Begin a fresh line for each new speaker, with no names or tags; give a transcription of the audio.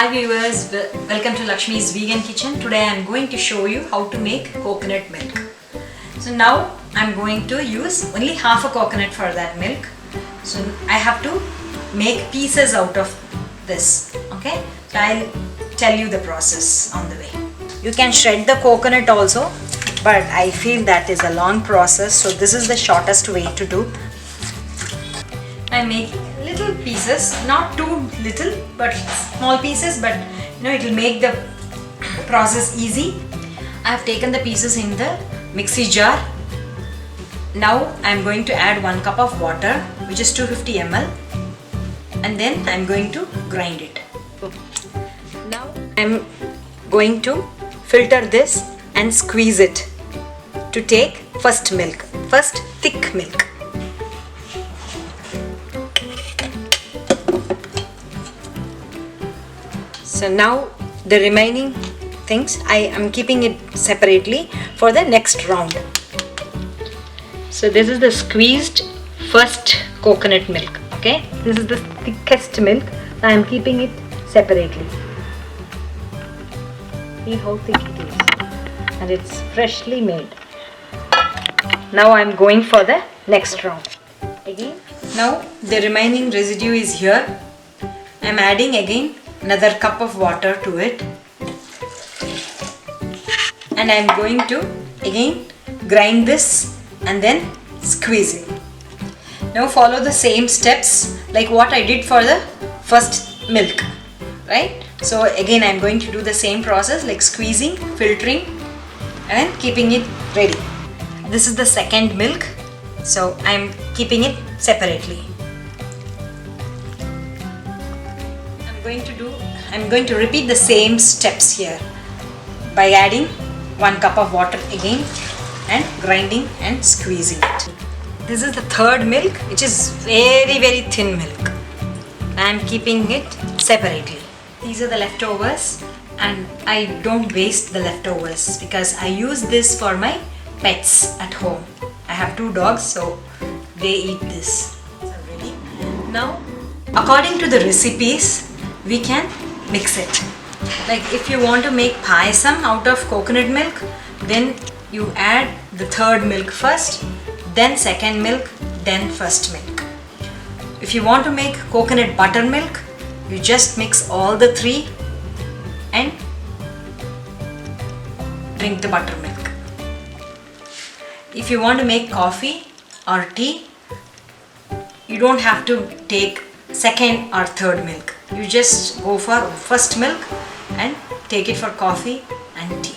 Hi viewers, welcome to Lakshmi's Vegan Kitchen. Today I am going to show you how to make coconut milk. So now I am going to use only half a coconut for that milk. So I have to make pieces out of this. Okay, so I'll tell you the process on the way. You can shred the coconut also, but I feel that is a long process, so this is the shortest way to do. I make little pieces, not too little but small pieces, but it will make the process easy. I have taken the pieces in the mixie jar. Now I am going to add 1 cup of water, which is 250 ml, and then I am going to grind it. Now I am going to filter this and squeeze it to take first thick milk. So now the remaining things I am keeping it separately for the next round. So this is the squeezed first coconut milk. Okay, this is the thickest milk. I am keeping it separately. See how thick it is, and it's freshly made. Now I am going for the next round again. Now the remaining residue is here. I am adding again another cup of water to it, and I am going to again grind this and then squeeze it. Now follow the same steps like what I did for the first milk, right? So again I am going to do the same process like squeezing, filtering and keeping it ready. This is the second milk, so I am keeping it separately. I'm going to repeat the same steps here by adding 1 cup of water again and grinding and squeezing it. This is the third milk, which is very thin milk. I am keeping it separately. These are the leftovers, and I don't waste the leftovers because I use this for my pets at home. I have 2 dogs, so they eat this. Ready? Now, according to the recipes, we can mix it. Like if you want to make payasam out of coconut milk, then you add the third milk first, then second milk, then first milk. If you want to make coconut buttermilk, you just mix all the 3 and drink the buttermilk. If you want to make coffee or tea, you don't have to take second or third milk. You just go for first milk and take it for coffee and tea.